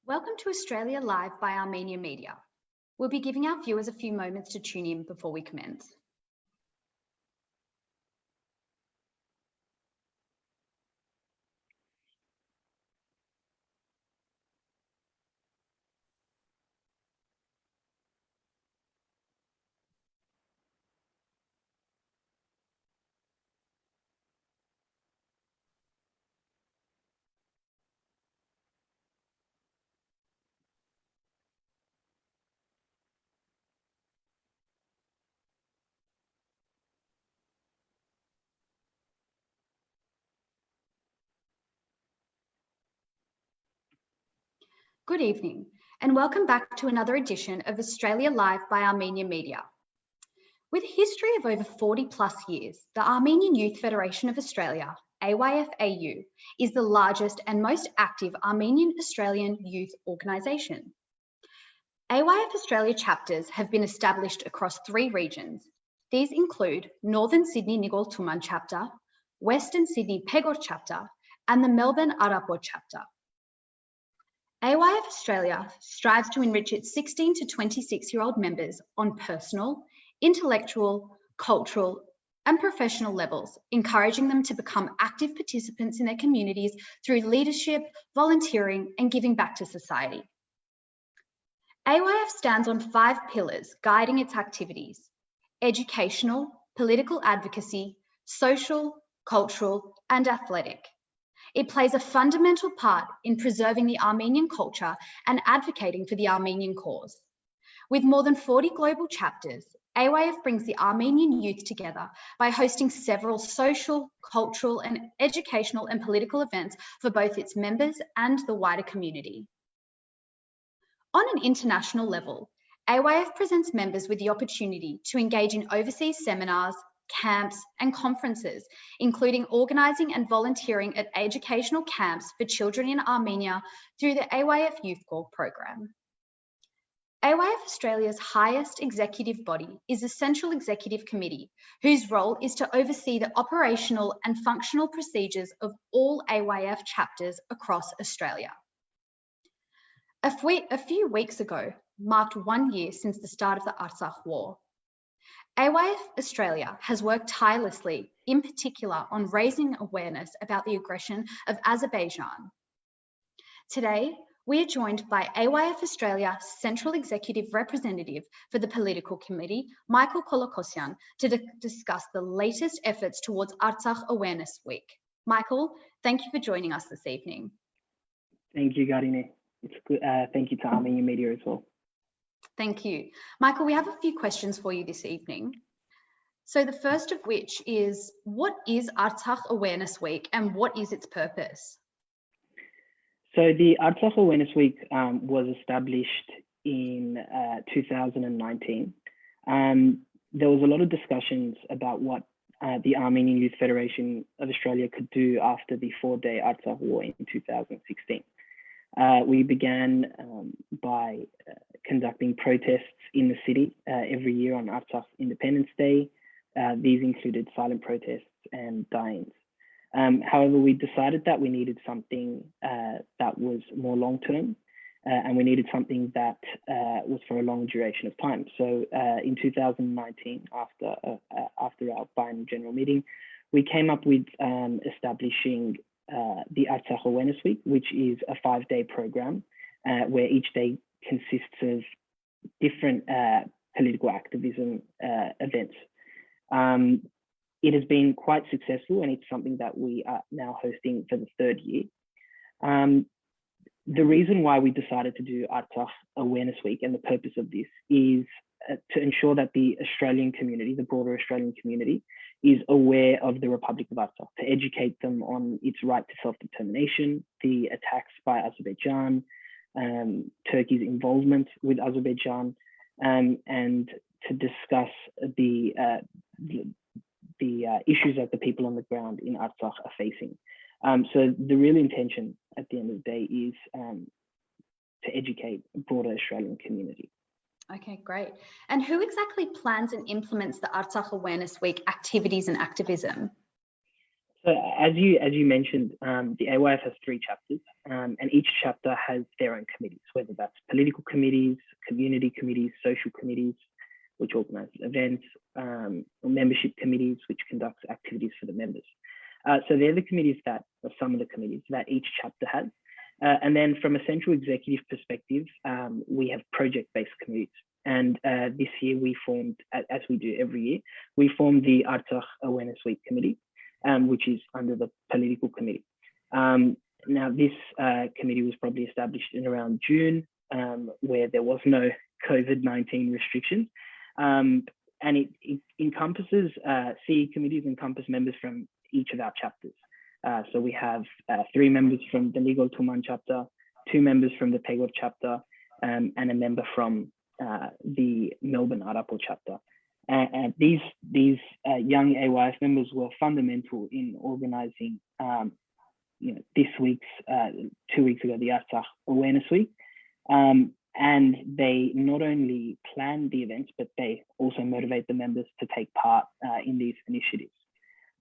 Welcome to Australia Live by Armenia Media. We'll be giving our viewers a few moments to tune in before we commence. Good evening, and welcome back to another edition of Australia Live by Armenia Media. With a history of over 40 plus years, the Armenian Youth Federation of Australia, AYF-AU, is the largest and most active Armenian Australian youth organisation. AYF Australia chapters have been established across 3 regions. These include Northern Sydney Nigol Tuman chapter, Western Sydney Pegor chapter, and the Melbourne Arapot chapter. AYF Australia strives to enrich its 16 to 26-year-old members on personal, intellectual, cultural, and professional levels, encouraging them to become active participants in their communities through leadership, volunteering, and giving back to society. AYF stands on 5 pillars guiding its activities: educational, political advocacy, social, cultural, and athletic. It plays a fundamental part in preserving the Armenian culture and advocating for the Armenian cause. With more than 40 global chapters, AYF brings the Armenian youth together by hosting several social, cultural, and educational and political events for both its members and the wider community. On an international level, AYF presents members with the opportunity to engage in overseas seminars, camps, and conferences, including organising and volunteering at educational camps for children in Armenia through the AYF Youth Corps program. AYF Australia's highest executive body is the Central Executive Committee, whose role is to oversee the operational and functional procedures of all AYF chapters across Australia. A few weeks ago marked 1 year since the start of the Artsakh War. AYF Australia has worked tirelessly, in particular on raising awareness about the aggression of Azerbaijan. Today, we are joined by AYF Australia Central Executive Representative for the Political Committee, Michael Kolokosyan, to discuss the latest efforts towards Artsakh Awareness Week. Michael, thank you for joining us this evening. Thank you, Garine. It's good. Thank you to Armenia Media as well. Thank you. Michael, we have a few questions for you this evening. So the first of which is, what is Artsakh Awareness Week and what is its purpose? So the Artsakh Awareness Week was established in 2019. There was a lot of discussions about what the Armenian Youth Federation of Australia could do after the 4-day Artsakh War in 2016. We began by conducting protests in the city every year on Artsakh Independence Day. These included silent protests and die-ins. However, we decided that we needed something that was more long-term, and we needed something that was for a long duration of time. So in 2019, after our final general meeting, we came up with establishing the Artsakh Awareness Week, which is a 5-day program where each day consists of different political activism events. It has been quite successful, and it's something that we are now hosting for the 3rd year. The reason why we decided to do Artsakh Awareness Week, and the purpose of this, is to ensure that the Australian community, the broader Australian community, is aware of the Republic of Artsakh, to educate them on its right to self-determination, the attacks by Azerbaijan, Turkey's involvement with Azerbaijan, and to discuss the issues that the people on the ground in Artsakh are facing. So the real intention at the end of the day is to educate a broader Australian community. Okay, great. And who exactly plans and implements the Artsakh Awareness Week activities and activism? So as you mentioned, the AYF has 3 chapters, and each chapter has their own committees, whether that's political committees, community committees, social committees, which organise events, or membership committees, which conducts activities for the members. So they're the committees that are some of the committees that each chapter has. And then from a central executive perspective, we have project-based committees. And this year we formed, as we do every year, we formed the Artsakh Awareness Week Committee, which is under the political committee. Now this committee was probably established in around June, where there was no COVID-19 restrictions. And it encompasses, CE committees encompass members from each of our chapters. So we have 3 members from the Nigol Tuman chapter, 2 members from the Pegor chapter, and a member from the Melbourne Arapol chapter. And these young AYF members were fundamental in organising, this week's 2 weeks ago, the Artsakh Awareness Week. And they not only plan the events, but they also motivate the members to take part in these initiatives.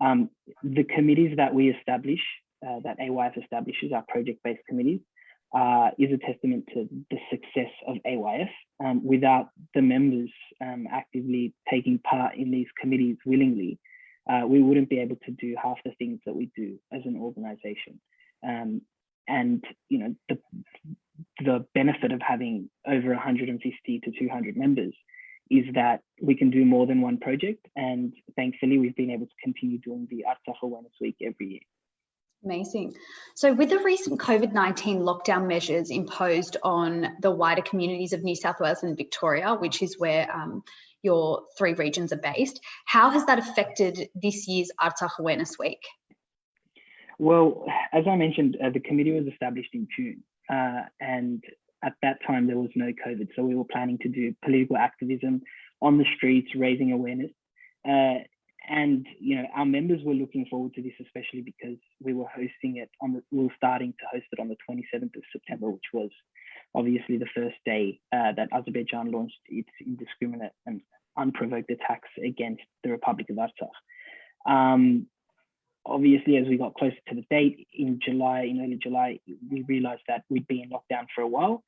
The committees that we establish, that AYF establishes, our project-based committees, is a testament to the success of AYF. Without the members actively taking part in these committees willingly, we wouldn't be able to do half the things that we do as an organisation. And the benefit of having over 150 to 200 members is that we can do more than one project. And thankfully, we've been able to continue doing the Artsakh Awareness Week every year. Amazing. So with the recent COVID-19 lockdown measures imposed on the wider communities of New South Wales and Victoria, which is where your 3 regions are based, how has that affected this year's Artsakh Awareness Week? Well, as I mentioned, the committee was established in June, and at that time there was no COVID, so we were planning to do political activism on the streets, raising awareness. And our members were looking forward to this, especially because we were hosting it we were starting to host it on the 27th of September, which was obviously the first day that Azerbaijan launched its indiscriminate and unprovoked attacks against the Republic of Artsakh. Obviously, as we got closer to the date in early July, we realized that we'd be in lockdown for a while.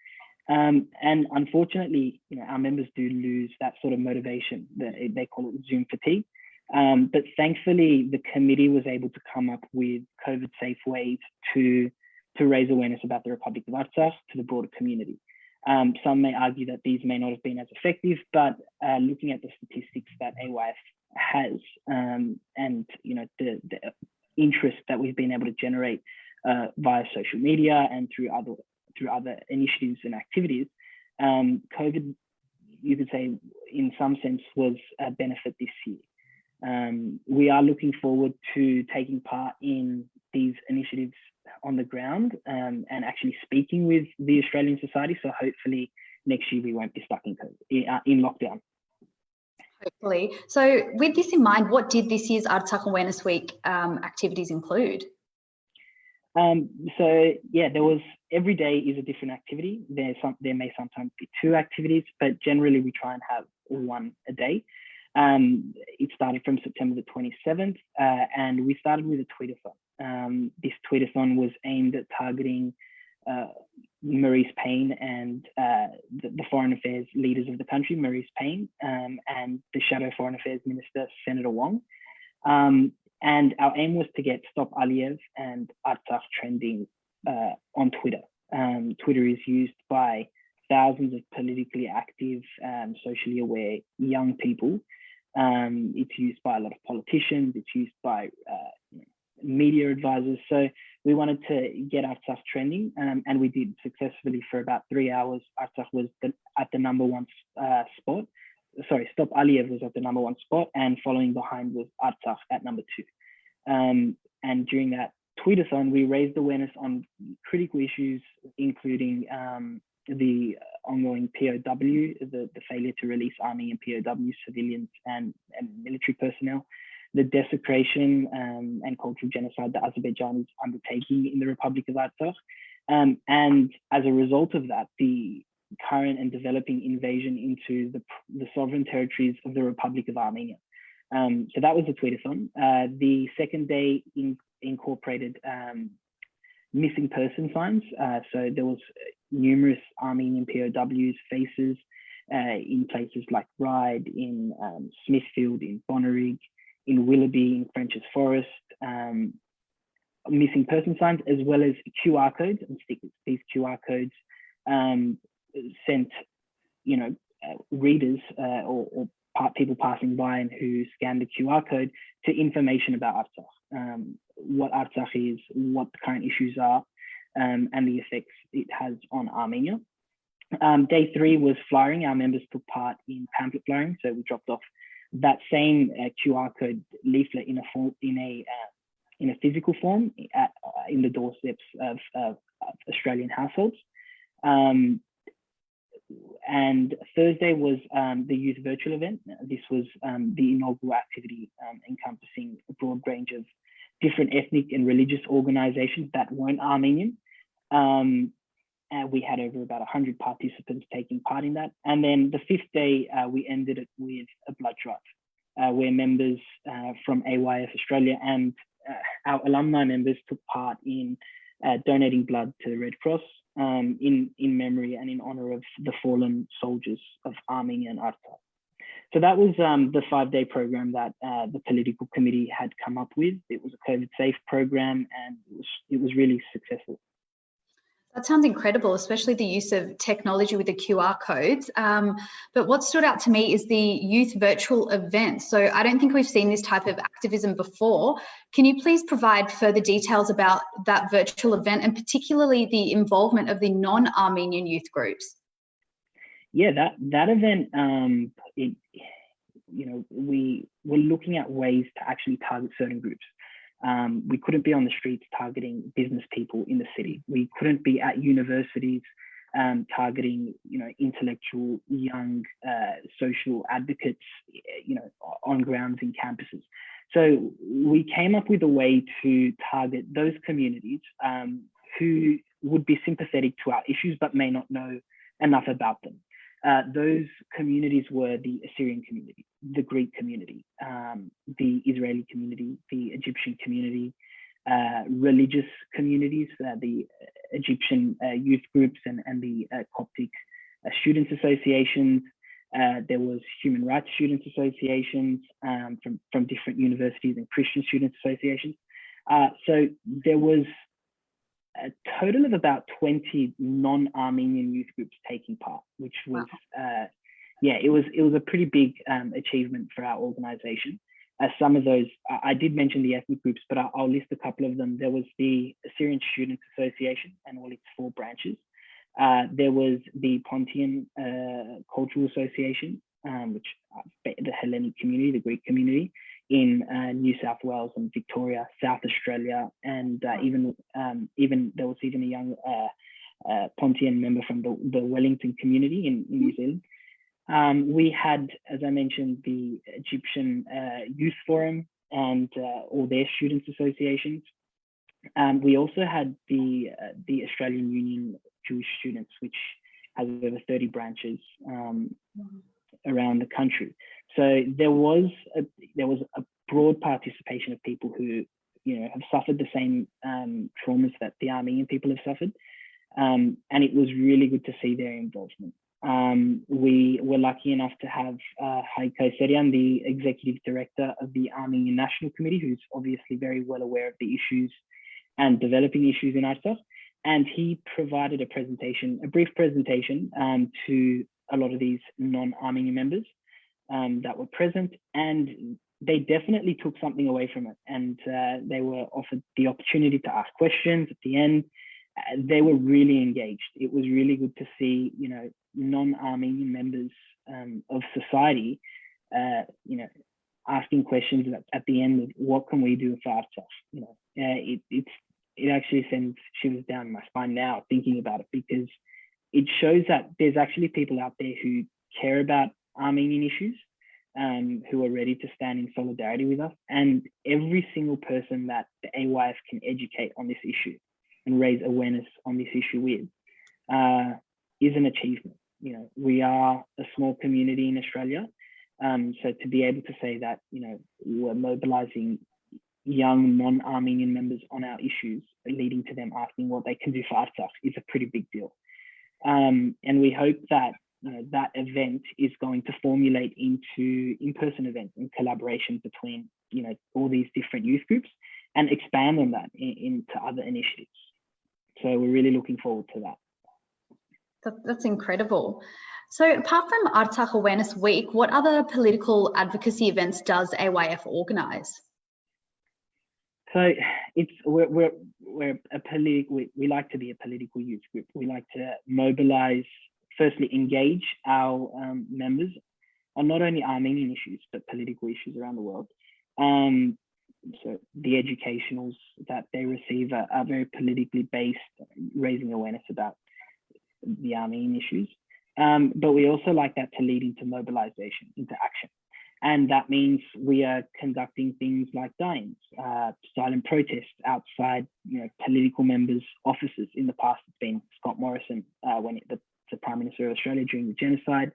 And unfortunately, our members do lose that sort of motivation. They call it Zoom fatigue. But thankfully, the committee was able to come up with COVID-safe ways to raise awareness about the Republic of Artsakh to the broader community. Some may argue that these may not have been as effective, but looking at the statistics that AYF has, and the interest that we've been able to generate via social media and through other initiatives and activities, COVID, you could say, in some sense, was a benefit this year. We are looking forward to taking part in these initiatives on the ground and actually speaking with the Australian Society. So hopefully next year we won't be stuck in lockdown. Hopefully. So with this in mind, what did this year's Artsakh Awareness Week activities include? So yeah, every day is a different activity. There may sometimes be 2 activities, but generally we try and have 1 a day. It started from September the 27th, and we started with a tweetathon. This tweetathon was aimed at targeting Marise Payne and the foreign affairs leaders of the country, Marise Payne, and the Shadow Foreign Affairs Minister, Senator Wong. And our aim was to get Stop Aliyev and Artsakh trending on Twitter. Twitter is used by thousands of politically active, socially aware young people. It's used by a lot of politicians. It's used by media advisors. So we wanted to get Artsakh trending, and we did successfully for about 3 hours. Artsakh was at the #1 spot. Sorry, Stop Aliyev was at the #1 spot, and following behind was Artsakh at #2. And during that tweetathon, we raised awareness on critical issues, including the ongoing POW, the failure to release army and POW civilians and military personnel, the desecration and cultural genocide that Azerbaijan is undertaking in the Republic of Artsakh. And as a result of that, the current and developing invasion into the sovereign territories of the Republic of Armenia. So that was the tweetathon. The second day incorporated missing person signs. So there was numerous Armenian POWs faces in places like Ryde, in Smithfield, in Bonnyrigg, in Willoughby, in French's Forest, missing person signs, as well as QR codes and stickers. These QR codes sent, readers or people passing by and who scanned the QR code to information about Artsakh, what Artsakh is, what the current issues are, and the effects it has on Armenia. Day 3 was flyering. Our members took part in pamphlet flyering, so we dropped off that same QR code leaflet in a physical form in the doorsteps of Australian households. And Thursday was the youth virtual event. This was the inaugural activity encompassing a broad range of different ethnic and religious organizations that weren't Armenian. And we had over about 100 participants taking part in that. And then the 5th day, we ended it with a blood drive, where members from AYF Australia and our alumni members took part in donating blood to the Red Cross in memory and in honor of the fallen soldiers of Armenia and Artsakh. So that was the 5-day program that the political committee had come up with. It was a COVID-safe program, and it was really successful. That sounds incredible, especially the use of technology with the QR codes. But what stood out to me is the youth virtual event. So I don't think we've seen this type of activism before. Can you please provide further details about that virtual event, and particularly the involvement of the non-Armenian youth groups? Yeah, that event, we were looking at ways to actually target certain groups. We couldn't be on the streets targeting business people in the city. We couldn't be at universities targeting, intellectual, young, social advocates, on grounds in campuses. So we came up with a way to target those communities who would be sympathetic to our issues but may not know enough about them. Those communities were the Assyrian community, the Greek community, the Israeli community, the Egyptian community, religious communities, the Egyptian youth groups and the Coptic students associations. There was human rights students associations from different universities and Christian students associations. So there was a total of about 20 non-Armenian youth groups taking part, which was, wow. It was a pretty big achievement for our organization. Some of those, I did mention the ethnic groups, but I'll list a couple of them. There was the Assyrian Students Association and all its 4 branches. There was the Pontian Cultural Association, which the Hellenic community, the Greek community in New South Wales and Victoria, South Australia, and even there was even a young Pontian member from the Wellington community in New Zealand. We had, as I mentioned, the Egyptian Youth Forum and all their students associations. We also had the Australian Union Jewish Students, which has over 30 branches around the country. So there was a broad participation of people who have suffered the same traumas that the Armenian people have suffered, and it was really good to see their involvement. We were lucky enough to have Heiko Serian, the executive director of the Armenian National Committee, who's obviously very well aware of the issues and developing issues in Artsakh, and he provided a brief presentation to a lot of these non-Armenian members that were present, and they definitely took something away from it, and they were offered the opportunity to ask questions at the end. They were really engaged. It was really good to see, non-Armenian members of society, asking questions at the end of what can we do for Artsakh. It actually sends shivers down my spine now thinking about it, because it shows that there's actually people out there who care about Armenian issues, who are ready to stand in solidarity with us. And every single person that the AYF can educate on this issue and raise awareness on this issue with is an achievement. We are a small community in Australia. So to be able to say that, we're mobilizing, young non-Armenian members on our issues, leading to them asking what they can do for Artsakh, is a pretty big deal. And we hope that that event is going to formulate into in-person events and collaboration between all these different youth groups and expand on that into other initiatives. So we're really looking forward to that. That's incredible. So apart from Artsakh Awareness Week, what other political advocacy events does AYF organise? So we're a we like to be a political youth group. We like to mobilise, firstly engage our members on not only Armenian issues but political issues around the world. So the educationals that they receive are very politically based, raising awareness about the Armenian issues. But we also like that to lead into mobilization, into action. And that means we are conducting things like dines, silent protests outside political members' offices. In the past, it's been Scott Morrison, when the Prime Minister of Australia during the genocide.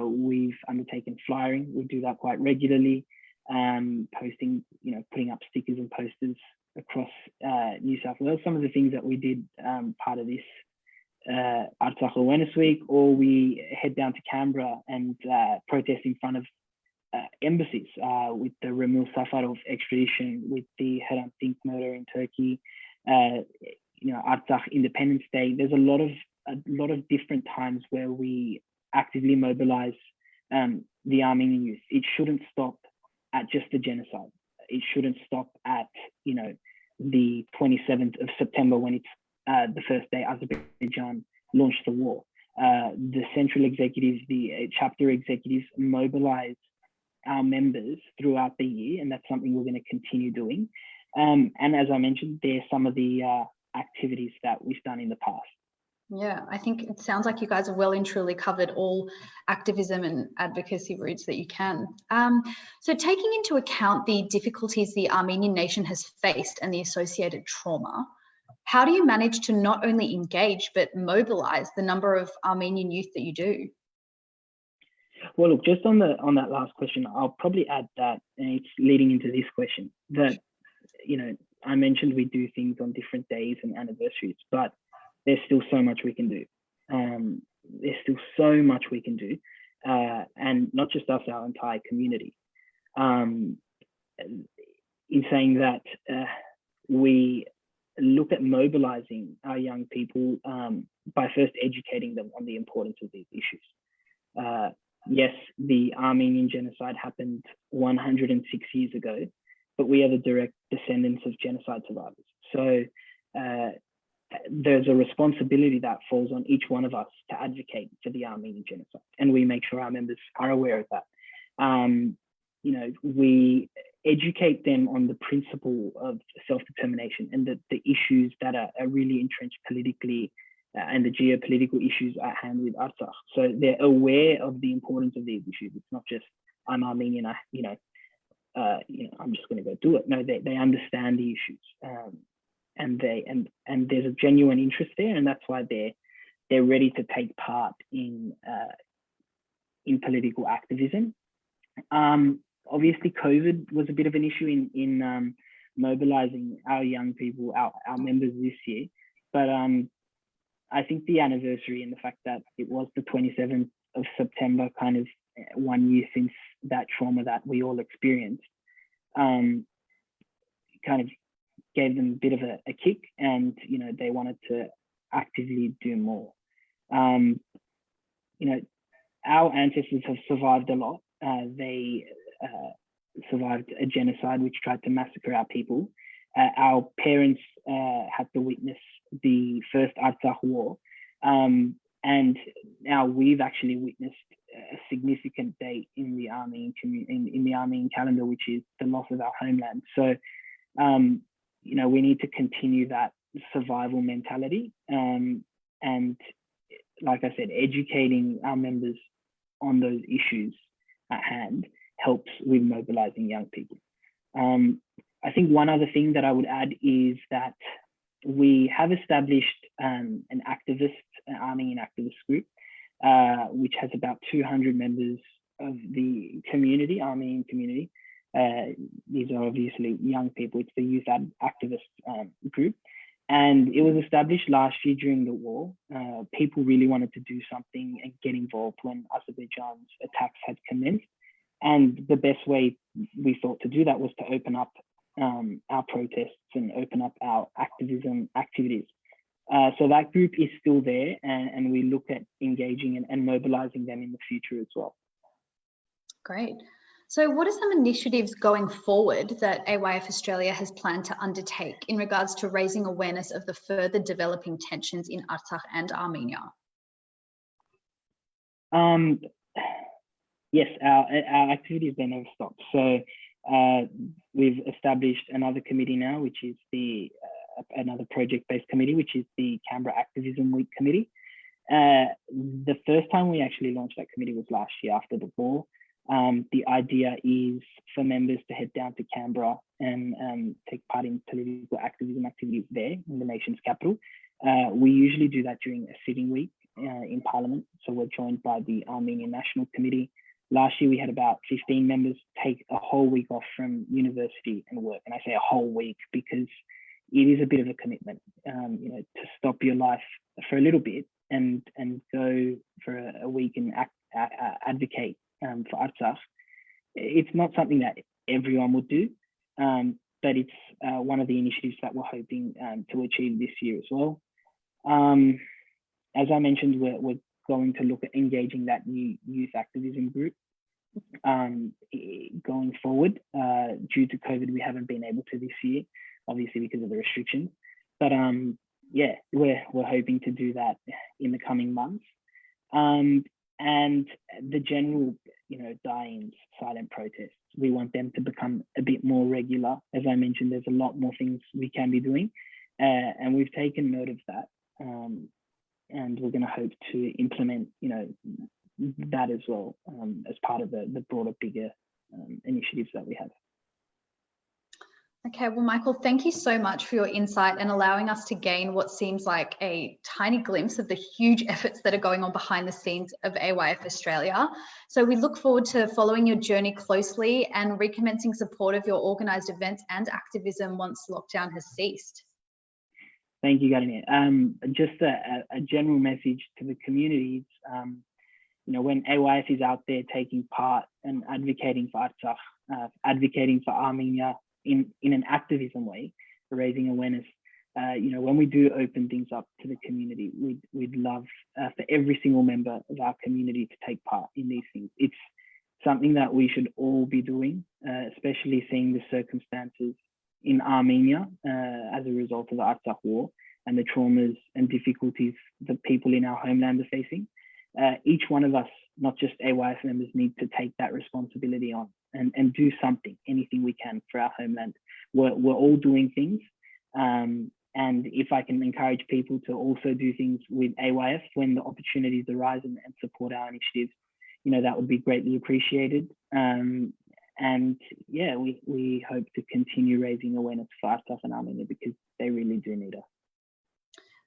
We've undertaken flyering. We do that quite regularly. Posting, putting up stickers and posters across New South Wales. Some of the things that we did part of this Artsakh Awareness Week, or we head down to Canberra and protest in front of embassies with the Ramil Safarov extradition, with the Hrant Dink murder in Turkey, Artsakh Independence Day. There's a lot of different times where we actively mobilize the Armenian youth. It shouldn't stop at just the genocide. It shouldn't stop at the 27th of September, when it's the first day Azerbaijan launched the war. The central executives, the chapter executives mobilize our members throughout the year, and that's something we're going to continue doing. And as I mentioned, there's some of the activities that we've done in the past. Yeah, I think it sounds like you guys have well and truly covered all activism and advocacy routes that you can. So taking into account the difficulties the Armenian nation has faced and the associated trauma, how do you manage to not only engage but mobilize the number of Armenian youth that you do? Well, look, just on that last question, I'll probably add that, and it's leading into this question, that I mentioned we do things on different days and anniversaries, but there's still so much we can do. There's still so much we can do, and not just us, our entire community. In saying that, we look at mobilizing our young people by first educating them on the importance of these issues. Yes, the Armenian genocide happened 106 years ago, but we are the direct descendants of genocide survivors. So there's a responsibility that falls on each one of us to advocate for the Armenian genocide, and we make sure our members are aware of that. We educate them on the principle of self-determination and the issues that are really entrenched politically, and the geopolitical issues at hand with Artsakh. So they're aware of the importance of these issues. It's not just, I'm Armenian, I'm just going to go do it. No, they understand the issues, and there's a genuine interest there, and that's why they're ready to take part in political activism. Obviously, COVID was a bit of an issue in mobilizing our young people, our members this year, but I think the anniversary and the fact that it was the 27th of September, kind of 1 year since that trauma that we all experienced, kind of gave them a bit of a kick, and they wanted to actively do more. Our ancestors have survived a lot. They survived a genocide which tried to massacre our people. Our parents had to witness the first Artsakh war, and now we've actually witnessed a significant date in the Armenian in the Armenian calendar, which is the loss of our homeland. So, we need to continue that survival mentality, and like I said, educating our members on those issues at hand helps with mobilizing young people. I think one other thing that I would add is that we have established an Armenian activist group, which has about 200 members of the community, Armenian community. These are obviously young people. It's the Youth Activist Group. And it was established last year during the war. People really wanted to do something and get involved when Azerbaijan's attacks had commenced. And the best way we thought to do that was to open up our protests and open up our activism activities. So that group is still there, and we look at engaging and mobilizing them in the future as well. Great. So what are some initiatives going forward that AYF Australia has planned to undertake in regards to raising awareness of the further developing tensions in Artsakh and Armenia? Yes, our activities, they never stop. So we've established another committee now, which is another project-based committee, which is the Canberra Activism Week Committee. The first time we actually launched that committee was last year after the war. The idea is for members to head down to Canberra and take part in political activism activities there in the nation's capital. We usually do that during a sitting week in Parliament. So we're joined by the Armenian National Committee. Last year, we had about 15 members take a whole week off from university and work. And I say a whole week because it is a bit of a commitment, to stop your life for a little bit and go for a week and advocate for Artsakh. It's not something that everyone would do, but it's one of the initiatives that we're hoping to achieve this year as well. As I mentioned, we're going to look at engaging that new youth activism group going forward. Due to COVID, we haven't been able to this year, obviously because of the restrictions. But yeah, we're hoping to do that in the coming months. And the general, die-ins, silent protests, we want them to become a bit more regular. As I mentioned, there's a lot more things we can be doing, and we've taken note of that. And we're going to hope to implement, that as well as part of the broader, bigger initiatives that we have. Okay, well, Michael, thank you so much for your insight and allowing us to gain what seems like a tiny glimpse of the huge efforts that are going on behind the scenes of AYF Australia. So we look forward to following your journey closely and recommencing support of your organised events and activism once lockdown has ceased. Thank you, Garini. Just a general message to the communities. When AYF is out there taking part and advocating for Artsakh, advocating for Armenia in an activism way, raising awareness, when we do open things up to the community, we'd love for every single member of our community to take part in these things. It's something that we should all be doing, especially seeing the circumstances in Armenia as a result of the Artsakh war and the traumas and difficulties that people in our homeland are facing. Each one of us, not just AYF members, need to take that responsibility on and do something, anything we can for our homeland. We're all doing things. And if I can encourage people to also do things with AYF when the opportunities arise and support our initiatives, that would be greatly appreciated. And yeah, we hope to continue raising awareness for Artsakh and Armenia because they really do need us.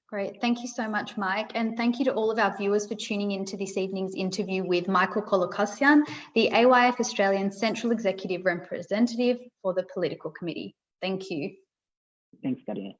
Great, thank you so much, Mike. And thank you to all of our viewers for tuning in to this evening's interview with Michael Kolokossian, the AYF Australian Central Executive Representative for the Political Committee. Thank you. Thanks, Karina.